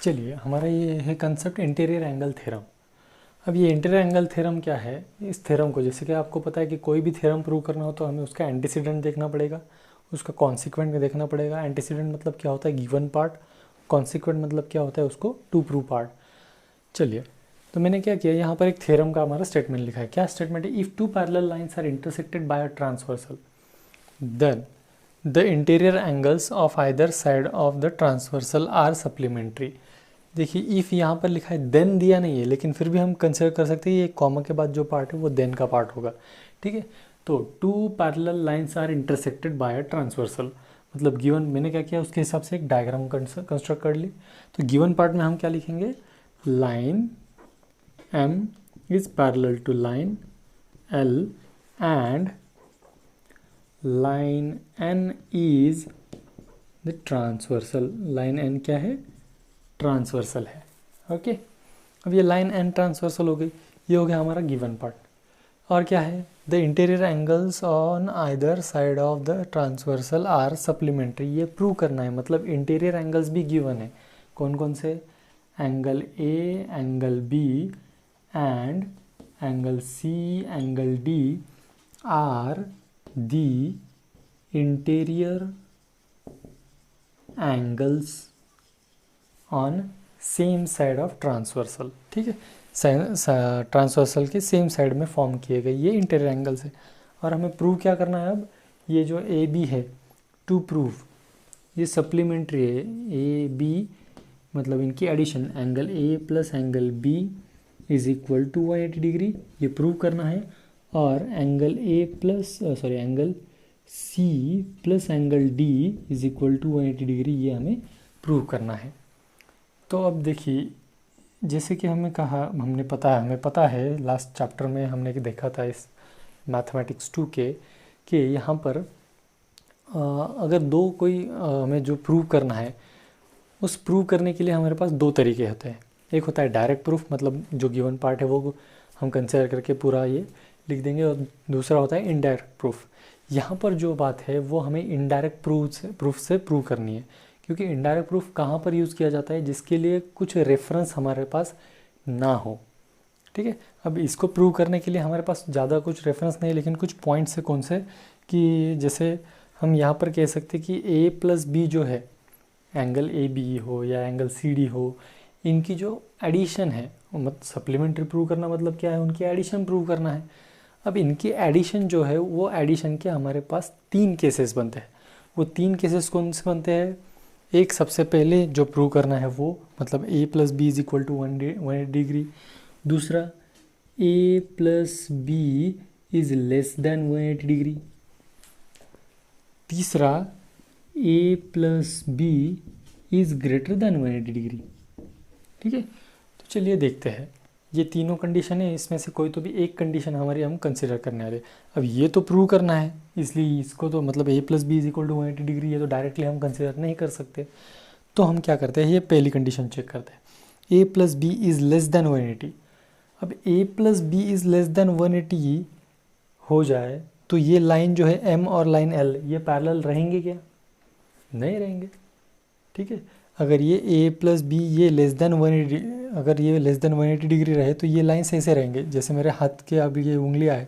चलिए, हमारा ये है कंसेप्ट इंटीरियर एंगल थ्योरम। अब ये इंटीरियर एंगल थ्योरम क्या है? इस थ्योरम को, जैसे कि आपको पता है कि कोई भी थ्योरम प्रूव करना हो तो हमें उसका एंटीसीडेंट देखना पड़ेगा, उसका कॉन्सिक्वेंट देखना पड़ेगा। एंटीसीडेंट मतलब क्या होता है? Given part. कॉन्सिक्वेंट मतलब क्या होता है? उसको टू प्रूव पार्ट। चलिए, तो मैंने क्या किया, यहाँ पर एक थ्योरम का हमारा स्टेटमेंट लिखा है। क्या स्टेटमेंट है? If two parallel lines are intersected by a transversal, then the interior angles of either side of the transversal are supplementary. देखिए, इफ़ यहाँ पर लिखा है, देन दिया नहीं है, लेकिन फिर भी हम कंसिडर कर सकते हैं ये कॉमा के बाद जो पार्ट है वो देन का पार्ट होगा। ठीक है, तो two parallel lines are intersected by a transversal, मतलब गिवन, मैंने क्या किया उसके हिसाब से एक डायग्राम कंस्ट्रक्ट कर ली। तो गिवन पार्ट में हम क्या लिखेंगे? Line m is parallel to line l and line n is the transversal. Line n क्या है? ट्रांसवर्सल है। ओके, अब ये लाइन एन ट्रांसवर्सल हो गई, ये हो गया हमारा गिवन पार्ट। और क्या है? The interior angles on either side of the transversal are supplementary. ये प्रूव करना है, मतलब इंटीरियर एंगल्स भी गिवन है। कौन कौन से? Angle a, angle b and angle c, angle d are the interior angles on same side of transversal. ठीक है, ट्रांसवर्सल के सेम साइड में फॉर्म किए गए ये इंटीरियर एंगल्स है। और हमें प्रूव क्या करना है? अब ये जो ए बी है, टू प्रूव ये सप्लीमेंट्री है। ए बी मतलब इनकी addition, angle A plus angle B is equal to 180 degree, ये प्रूव करना है। और angle A plus angle C plus angle D is equal to 180 degree, ये हमें प्रूव करना है। तो अब देखिए, जैसे कि हमें पता है लास्ट चैप्टर में हमने देखा था इस मैथमेटिक्स 2 के, कि यहाँ पर अगर दो कोई हमें जो प्रूव करना है, उस प्रूव करने के लिए हमारे पास दो तरीके होते हैं। एक होता है डायरेक्ट प्रूफ, मतलब जो गिवन पार्ट है वो हम कंसिडर करके पूरा ये लिख देंगे, और दूसरा होता है इनडायरेक्ट प्रूफ। यहाँ पर जो बात है वो हमें इनडायरेक्ट प्रूफ से प्रूव करनी है, क्योंकि इनडायरेक्ट प्रूफ कहाँ पर यूज़ किया जाता है? जिसके लिए कुछ रेफरेंस हमारे पास ना हो। ठीक है, अब इसको प्रूव करने के लिए हमारे पास ज़्यादा कुछ रेफरेंस नहीं, लेकिन कुछ पॉइंट्स है। कौन से? कि जैसे हम यहाँ पर कह सकते कि ए प्लस बी जो है, एंगल ए बी हो या एंगल सी डी हो, इनकी जो एडिशन है, मतलब सप्लीमेंट्री प्रूव करना मतलब क्या है? उनकी एडिशन प्रूव करना है। अब इनकी एडिशन जो है, वो एडिशन के हमारे पास 3 केसेस बनते हैं। वो 3 केसेस कौन से बनते हैं? एक, सबसे पहले जो प्रूव करना है वो, मतलब a plus B is equal to 180 degree. दूसरा, a plus B is less than 180 degree. तीसरा, a plus B is greater than 180 degree. ठीक है, तो चलिए देखते हैं। ये तीनों कंडीशन है, इसमें से कोई तो भी एक कंडीशन हमारी हम कंसिडर करने वाले। अब ये तो प्रूव करना है, इसलिए इसको तो मतलब a plus B is equal to 180 degree, ये तो डायरेक्टली हम कंसिडर नहीं कर सकते। तो हम क्या करते हैं? ये पहली कंडीशन चेक करते हैं, a plus B is less than 180। अब a plus B is less than 180 हो जाए तो ये लाइन जो है m और लाइन l, ये पैरेलल रहेंगे क्या? नहीं रहेंगे। ठीक है, अगर ये a प्लस बी ये लेस देन 180, अगर ये लेस देन 180 डिग्री रहे तो ये लाइन्स ऐसे रहेंगे, जैसे मेरे हाथ के अब ये उंगलियां है,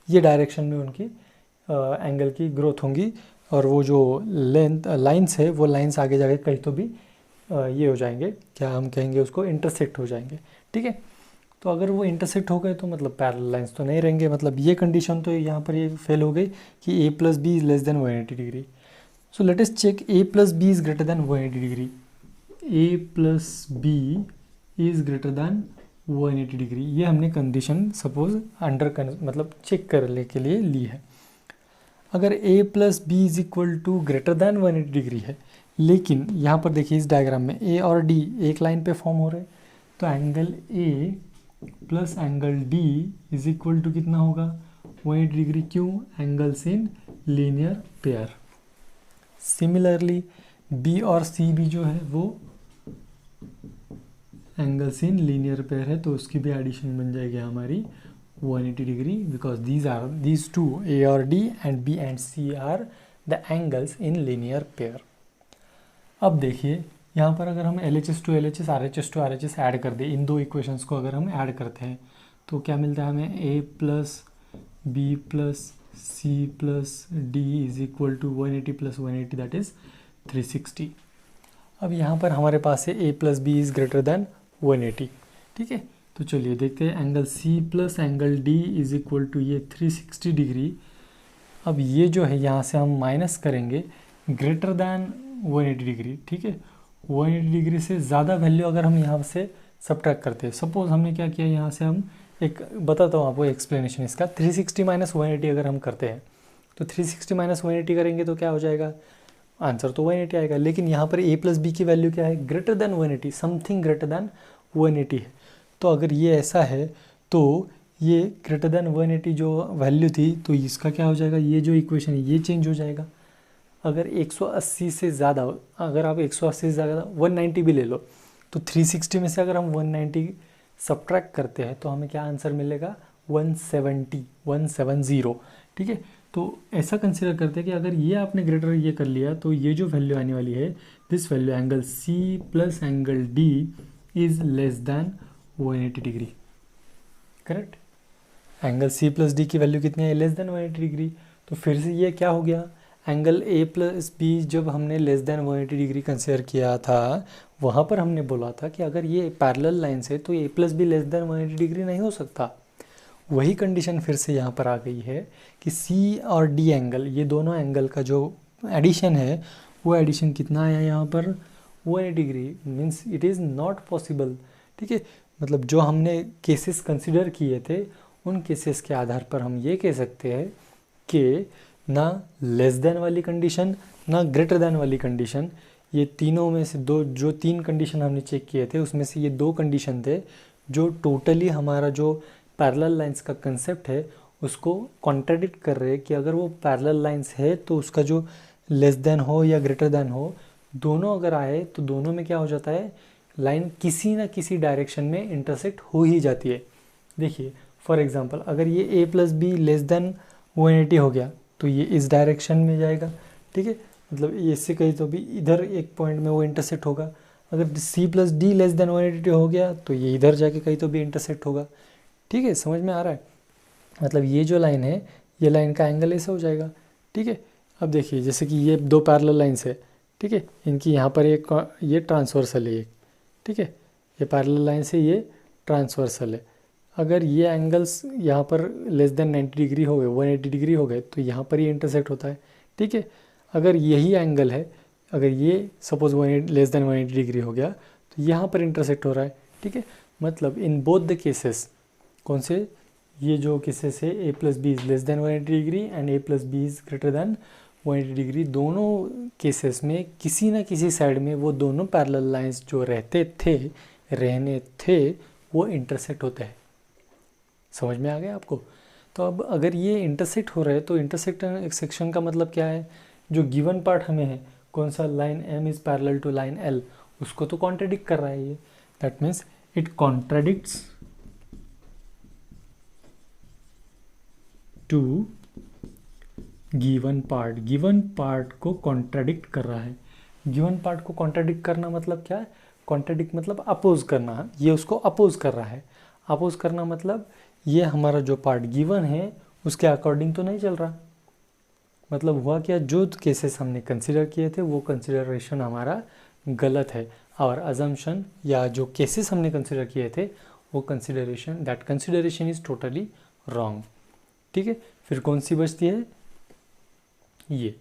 ये डायरेक्शन में उनकी एंगल की ग्रोथ होंगी, और वो जो लाइन्स है वो लाइन्स आगे जाके कहीं तो भी ये हो जाएंगे, क्या हम कहेंगे उसको? इंटरसेक्ट हो जाएंगे। ठीक है, तो अगर वो इंटरसेक्ट हो गए तो मतलब पैरेलल लाइन्स तो नहीं रहेंगे, मतलब ये कंडीशन तो यहाँ पर ये फेल हो गई कि a plus B is less than 180 degree. So let us check a plus B is greater than 180 degree. a plus B is greater than 180 degree, ये हमने कंडीशन सपोज मतलब चेक करने के लिए ली है। अगर a plus B is equal to greater than 180 degree है, लेकिन यहाँ पर देखिए इस डायग्राम में a और d एक लाइन पे फॉर्म हो रहे हैं, तो angle a plus angle d is equal to कितना होगा? 180 डिग्री। क्यों? Angles in linear pair. Similarly b और c भी जो है वो एंगल्स इन लीनियर पेयर है, तो उसकी भी एडिशन बन जाएगी हमारी 180 degree, because these two a और d and b and c are the angles in linear pair. अब देखिए, यहाँ पर अगर हम LHS to LHS RHS to RHS add कर दें, इन दो इक्वेशंस को अगर हम ऐड करते हैं तो क्या मिलता है हमें, A plus B plus C plus D is equal to 180 plus 180 that is 360। अब यहाँ पर हमारे पास है A plus B is greater than 180, ठीक है। तो चलिए देखते हैं, angle C plus angle D is equal to ये 360 डिग्री। अब ये जो है यहाँ से हम माइनस करेंगे ग्रेटर दैन 180 डिग्री, ठीक है। 180 डिग्री से ज़्यादा वैल्यू अगर हम यहाँ से सब्ट्रैक्ट करते हैं, सपोज हमने क्या किया, यहाँ से हम एक बताता हूँ आपको एक्सप्लेनेशन इसका। 360 माइनस 180 अगर हम करते हैं तो 360 माइनस 180 करेंगे तो क्या हो जाएगा, आंसर तो 180 आएगा। लेकिन यहाँ पर A प्लस बी की वैल्यू क्या है, greater than 180, something greater than 180 है। तो अगर ये ऐसा है तो ये ग्रेटर देन 180 जो वैल्यू थी तो इसका क्या हो जाएगा, ये जो इक्वेशन है ये चेंज हो जाएगा। अगर 180 से ज़्यादा, अगर आप 180 से ज़्यादा 190 भी ले लो तो 360 में से अगर हम 190 सब्ट्रैक्ट करते हैं तो हमें क्या आंसर मिलेगा, 170, ठीक है। तो ऐसा कंसिडर करते हैं कि अगर ये आपने ग्रेटर ये कर लिया तो ये जो वैल्यू आने वाली है, this value angle C plus angle D is less than 180 degree, correct. Angle C plus D की वैल्यू कितनी है, लेस दैन 180 डिग्री। तो फिर से ये क्या हो गया, एंगल A प्लस बी जब हमने लेस दैन 180 डिग्री कंसिडर किया था वहाँ पर हमने बोला था कि अगर ये पैरेलल लाइन से तो A plus be less than 180 degree नहीं हो सकता। वही कंडीशन फिर से यहाँ पर आ गई है कि C और D एंगल, ये दोनों एंगल का जो एडिशन है वो एडिशन कितना आया यहाँ पर, 180 degree, means it is not possible, ठीक है। मतलब जो हमने केसेस कंसिडर किए थे उन केसेस के आधार पर हम ये कह सकते हैं कि ना लेस देन वाली कंडीशन ना ग्रेटर देन वाली कंडीशन, ये तीनों में से दो, जो तीन कंडीशन हमने चेक किए थे उसमें से ये दो कंडीशन थे जो टोटली हमारा जो पैरेलल लाइंस का कंसेप्ट है उसको कॉन्ट्राडिक्ट कर रहे हैं कि अगर वो पैरेलल लाइंस है तो उसका जो लेस देन हो या ग्रेटर देन हो, दोनों अगर आए तो दोनों में क्या हो जाता है, लाइन किसी ना किसी डायरेक्शन में इंटरसेक्ट हो ही जाती है। देखिए फॉर एग्जांपल अगर ये A plus be less than 180 हो गया तो ये इस डायरेक्शन में जाएगा, ठीक है। मतलब ये इससे कहीं तो भी इधर एक पॉइंट में वो इंटरसेक्ट होगा। अगर C plus D less than 180 हो गया तो ये इधर जाके कहीं तो भी इंटरसेक्ट होगा, ठीक है। समझ में आ रहा है, मतलब ये जो लाइन है ये लाइन का एंगल ऐसा हो जाएगा, ठीक है। अब देखिए जैसे कि ये दो पैरेलल लाइंस है, ठीक है, इनकी यहाँ पर एक ये ट्रांसवर्सल है एक, ठीक है, ये पैरेलल लाइन से ये ट्रांसवर्सल है। अगर ये एंगल्स यहाँ पर लेस देन 90 डिग्री हो गए, 180 डिग्री हो गए तो यहाँ पर ये इंटरसेक्ट होता है, ठीक है। अगर यही एंगल है, अगर ये सपोज 180 लेस देन 180 डिग्री हो गया तो यहाँ पर इंटरसेक्ट हो रहा है, ठीक है। मतलब इन बोथ द केसेस, कौन से, ये जो केसेस है A plus B is less than 180 degree and A plus B is greater than 180 degree, दोनों केसेस में किसी ना किसी साइड में वो दोनों पैरेलल लाइंस जो रहने थे वो इंटरसेक्ट होते हैं। समझ में आ गया आपको। तो अब अगर ये इंटरसेक्ट हो रहा है तो इंटरसेक्शन का मतलब क्या है, जो गिवन पार्ट हमें है कौन सा, line M is parallel to line L, उसको तो कॉन्ट्रडिक्ट कर रहा है ये, that means it contradicts to given part को कॉन्ट्रडिक्ट कर रहा है। गिवन पार्ट को कॉन्ट्रडिक्ट करना मतलब क्या है, कॉन्ट्रडिक्ट मतलब अपोज करना, ये उसको अपोज कर रहा है। अपोज करना मतलब ये हमारा जो पार्ट गिवन है उसके अकॉर्डिंग तो नहीं चल रहा। मतलब हुआ क्या, जो केसेस हमने कंसिडर किए थे वो कंसिडरेशन हमारा गलत है, और अजम्पशन या जो केसेस हमने कंसिडर किए थे वो कंसिडरेशन इज़ टोटली रॉन्ग, ठीक है। फिर कौन सी बचती है, ये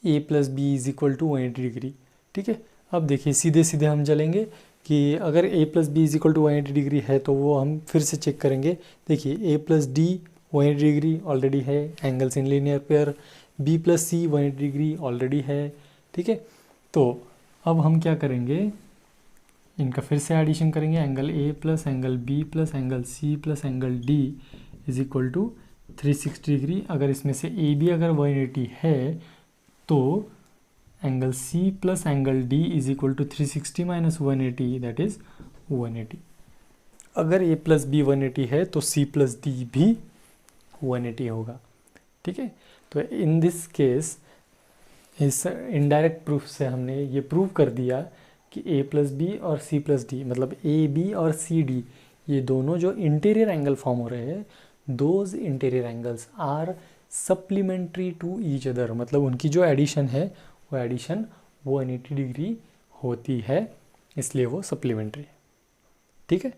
A plus B is equal to 180 degree, ठीक है। अब देखिए सीधे हम चलेंगे कि अगर A plus B is equal to 180 degree है तो वो हम फिर से चेक करेंगे। देखिए A plus D 180 degree already है, angles in linear pair, B plus C 180 degree already है, ठीक है। तो अब हम क्या करेंगे, इनका फिर से एडिशन करेंगे, angle A plus angle B plus angle C plus angle D is equal to 360 degree. अगर इसमें से ए बी अगर 180 है तो angle C plus angle D is equal to 360 minus 180 that is 180। अगर A प्लस बी 180 है तो C plus D भी 180 होगा, ठीक है। तो इन दिस केस इस इनडायरेक्ट प्रूफ से हमने ये प्रूव कर दिया कि ए प्लस बी और सी प्लस डी, मतलब ए बी और सी डी, ये दोनों जो इंटीरियर एंगल फॉर्म हो रहे हैं, those interior angles are supplementary to each other, मतलब उनकी जो एडिशन है वो एडिशन 180 डिग्री होती है, इसलिए वो सप्लीमेंट्री है। ठीक है,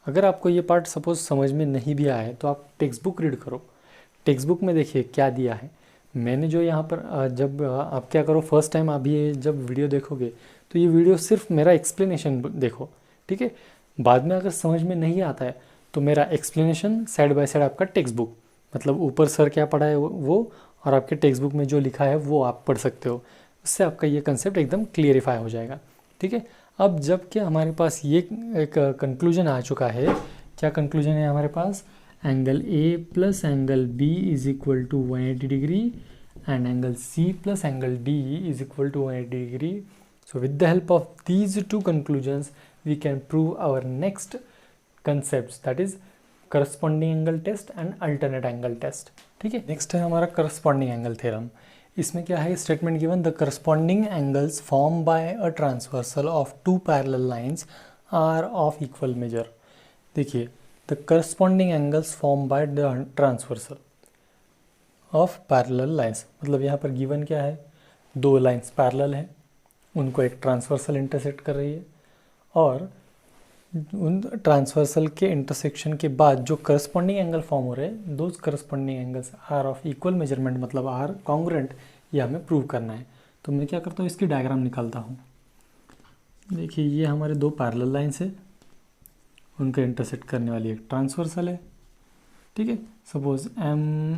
अगर आपको ये पार्ट सपोज समझ में नहीं भी आया है तो आप टेक्स्ट बुक रीड करो। टेक्स्ट बुक में देखिए क्या दिया है। मैंने जो यहाँ पर जब आप क्या करो, फर्स्ट टाइम आप ये जब वीडियो देखोगे तो ये वीडियो सिर्फ मेरा एक्सप्लेनेशन देखो, ठीक है। बाद में अगर समझ में नहीं आता है तो मेरा एक्सप्लेनेशन साइड बाय साइड आपका टेक्स्ट बुक, मतलब ऊपर सर क्या पढ़ा है वो और आपके टेक्स्ट बुक में जो लिखा है वो आप पढ़ सकते हो। उससे आपका ये कंसेप्ट एकदम क्लियरिफाई हो जाएगा। ठीक है, अब जब कि हमारे पास ये एक कंक्लूजन आ चुका है, क्या कंक्लूजन है हमारे पास, angle A plus angle B is equal to 180 degree and angle C plus angle D is equal to 180 degree. So with the help of these two conclusions we can prove our next concepts, that is corresponding angle test and alternate angle test। ठीक है, next है हमारा corresponding angle theorem। इसमें क्या है, statement given, the corresponding angles formed by a transversal of two parallel lines are of equal measure। देखिए, the corresponding angles formed by the transversal of parallel lines, मतलब यहाँ पर given क्या है, दो लाइन्स पैरेलल है, उनको एक ट्रांसवर्सल इंटरसेक्ट कर रही है, और उन ट्रांसवर्सल के इंटरसेक्शन के बाद जो करस्पॉन्डिंग एंगल फॉर्म हो रहे हैं, those corresponding angles are of equal measurement, मतलब आर कॉन्ग्रुएंट, ये हमें प्रूव करना है। तो मैं क्या करता हूँ, इसकी डायग्राम निकालता हूँ। देखिए, ये हमारे दो पैरेलल लाइन्स है, उनका इंटरसेक्ट करने वाली एक ट्रांसवर्सल है। ठीक है, suppose M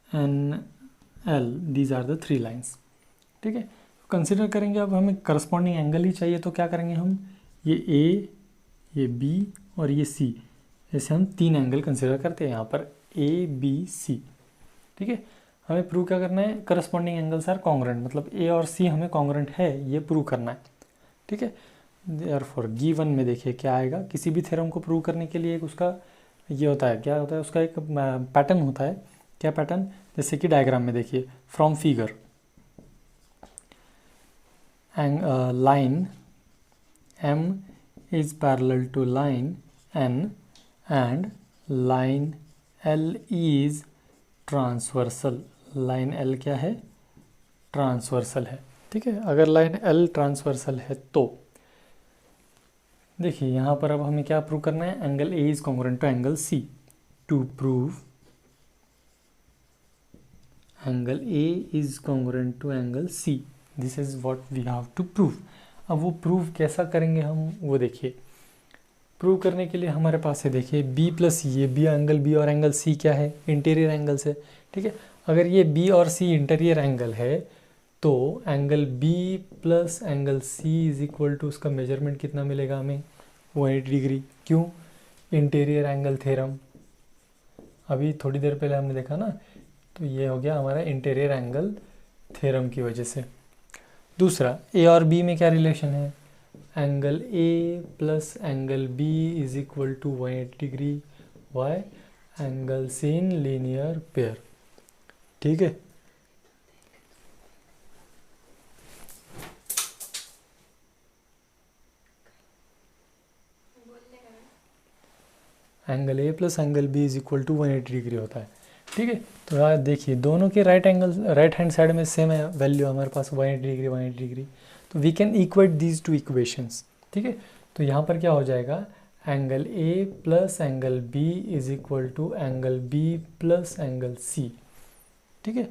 N L, these are the three lines. ठीक है, कंसिडर करेंगे, अब हमें करस्पॉन्डिंग एंगल ही चाहिए, तो क्या करेंगे हम, ये ए, ये बी और ये सी, ऐसे हम तीन एंगल कंसिडर करते हैं यहाँ पर, ए बी सी। ठीक है, हमें प्रूव क्या करना है, करस्पॉन्डिंग एंगल्स आर कॉन्ग्रुएंट, मतलब ए और सी हमें कॉन्ग्रुएंट है, ये प्रूव करना है। ठीक है, देयरफॉर गिवन में देखिए क्या आएगा, किसी भी थ्योरम को प्रूव करने के लिए एक उसका ये होता है, क्या होता है, उसका एक पैटर्न होता है। क्या पैटर्न, जैसे कि डायग्राम में देखिए, from figure line M is parallel to line N and line L is transversal। line L क्या है, ट्रांसवर्सल है। ठीक है, अगर लाइन L ट्रांसवर्सल है तो देखिए यहाँ पर अब हमें क्या प्रूव करना है, angle A is congruent to angle C। To prove angle A is congruent to angle C, this is what we have to prove. अब वो प्रूव कैसा करेंगे हम, वो देखिए, प्रूव करने के लिए हमारे पास है, देखिए बी प्लस ये बी, एंगल बी और एंगल सी क्या है, इंटीरियर एंगल्स है। ठीक है, अगर ये बी और सी इंटीरियर एंगल है तो angle B plus angle C is equal to, उसका मेजरमेंट कितना मिलेगा हमें, 180 डिग्री। क्यों, इंटीरियर एंगल थ्योरम, अभी थोड़ी देर पहले हमने देखा ना, तो ये हो गया हमारा इंटीरियर एंगल थ्योरम की वजह से। दूसरा, ए और बी में क्या रिलेशन है, angle A plus angle B is equal to 180 degree, why, angles in linear pair. ठीक है, angle A plus angle B is equal to 180 degree होता है। ठीक है, तो यार देखिए, दोनों के राइट हैंड साइड में सेम है वैल्यू हमारे पास, 180 डिग्री 180 डिग्री, तो we can equate these two equations. ठीक है, तो यहाँ पर क्या हो जाएगा, angle A plus angle B is equal to angle B plus angle C. ठीक है,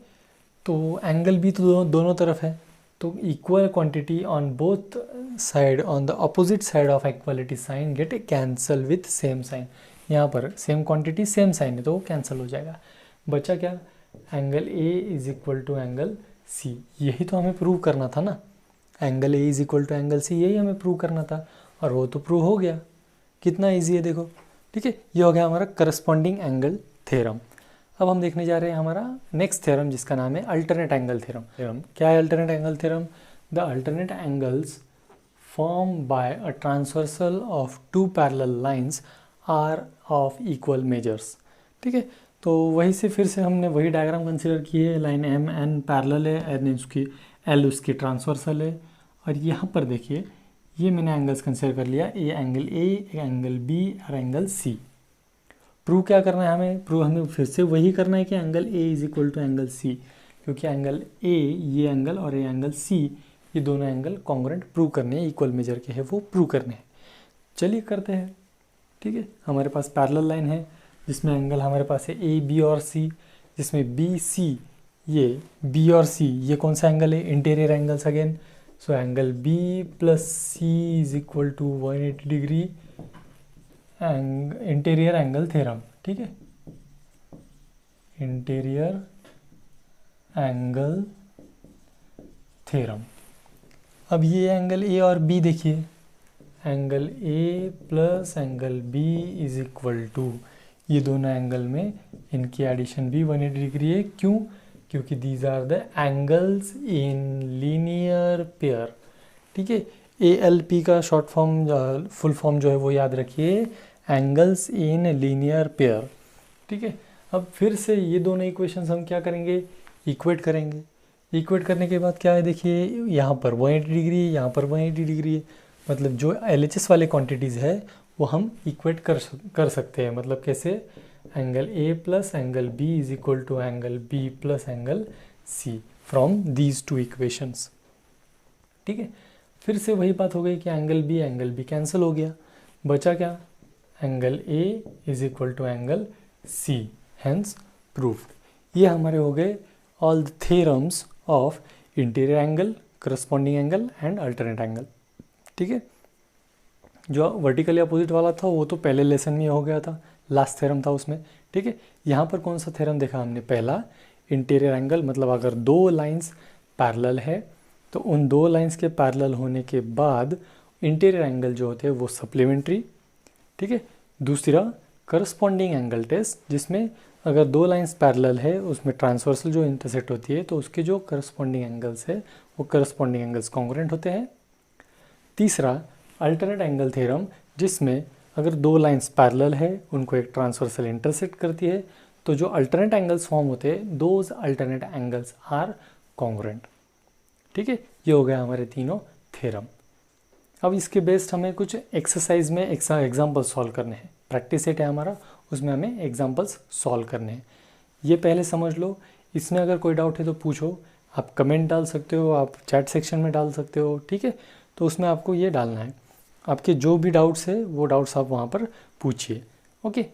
तो एंगल बी तो दोनों तरफ है, तो equal quantity on both side, on the opposite side of equality sign get cancel with same sign. यहाँ पर सेम क्वांटिटी सेम साइन है तो वो कैंसिल हो जाएगा। बचा क्या, angle A is equal to angle C, यही तो हमें प्रूव करना था ना, angle A is equal to angle C, यही हमें प्रूव करना था, और वो तो प्रूव हो गया। कितना इजी है देखो। ठीक है, ये हो गया हमारा करस्पॉन्डिंग एंगल थ्योरम। अब हम देखने जा रहे हैं हमारा नेक्स्ट थ्योरम, जिसका नाम है अल्टरनेट एंगल थ्योरम। क्या है alternate angle theorem, the alternate angles form by a transversal of two parallel lines are of equal measures. ठीक है, तो वहीं से फिर से हमने वही डायग्राम कंसिडर की है, लाइन एम एन पैरेलल है, एन उसकी एल उसकी ट्रांसवर्सल है, और यहाँ पर देखिए ये मैंने एंगल्स कंसिडर कर लिया, ए एंगल बी और एंगल सी। प्रूव क्या करना है हमें फिर से वही करना है कि angle A is equal to angle C, क्योंकि एंगल ए ये एंगल और ये एंगल सी ये दोनों एंगल कॉन्ग्रुएंट प्रूव करने हैं, इक्वल मेजर के है वो प्रूव करने हैं। चलिए करते हैं। ठीक है, हमारे पास पैरेलल लाइन है जिसमें एंगल हमारे पास है ए बी और सी, जिसमें बी सी, ये बी और सी ये कौन सा एंगल है, interior angles again. So angle B plus C is equal to 180 degree interior angle theorem. ठीक है, इंटीरियर एंगल थ्योरम। अब ये एंगल ए और बी देखिए, angle A plus angle B is equal to, ये दोनों एंगल में इनकी एडिशन भी 180 डिग्री है। क्यों? क्योंकि these are the angles in linear pair. ठीक है, ALP का शॉर्ट फॉर्म फुल फॉर्म जो है वो याद रखिए, एंगल्स इन लीनियर पेयर। ठीक है, अब फिर से ये दोनों इक्वेशंस हम क्या करेंगे, इक्वेट करेंगे। इक्वेट करने के बाद क्या है देखिए, यहाँ पर 180 डिग्री, यहाँ पर 180 डिग्री है, मतलब जो LHS वाले क्वांटिटीज़ है वो हम इक्वेट कर सकते हैं। मतलब कैसे, angle A plus angle B is equal to angle B plus angle C from these two equations. ठीक है, फिर से वही बात हो गई कि एंगल बी कैंसिल हो गया, बचा क्या, angle A is equal to angle C, hence proved. ये हमारे हो गए all the theorems of interior angle, corresponding angle and alternate angle. ठीक है, जो वर्टिकली अपोजिट वाला था वो तो पहले लेसन में हो गया था, लास्ट थ्योरम था उसमें। ठीक है, यहाँ पर कौन सा थ्योरम देखा हमने, पहला इंटीरियर एंगल, मतलब अगर दो लाइंस पैरेलल है तो उन दो लाइंस के पैरेलल होने के बाद इंटीरियर एंगल जो होते हैं वो सप्लीमेंट्री। ठीक है, दूसरा करस्पॉन्डिंग एंगल टेस्ट, जिसमें अगर दो लाइंस पैरेलल है उसमें ट्रांसवर्सल जो इंटरसेक्ट होती है तो उसके जो करस्पॉन्डिंग एंगल्स है वो करस्पॉन्डिंग एंगल्स कॉन्ग्रुएंट होते हैं। तीसरा अल्टरनेट एंगल थ्योरम, जिसमें अगर दो लाइंस पैरेलल है उनको एक ट्रांसवर्सल इंटरसेक्ट करती है तो जो अल्टरनेट एंगल्स फॉर्म होते हैं those alternate angles are congruent. ठीक है, ये हो गया हमारे तीनों थ्योरम। अब इसके बेस्ड हमें कुछ एक्सरसाइज में एग्जाम्पल्स सॉल्व करने हैं। प्रैक्टिस सेट है हमारा, उसमें हमें एग्जाम्पल्स सॉल्व करने हैं। ये पहले समझ लो, इसमें अगर कोई डाउट है तो पूछो, आप कमेंट डाल सकते हो, आप चैट सेक्शन में डाल सकते हो। ठीक है, तो उसमें आपको ये डालना है, आपके जो भी डाउट्स है वो डाउट्स आप वहाँ पर पूछिए। ओके।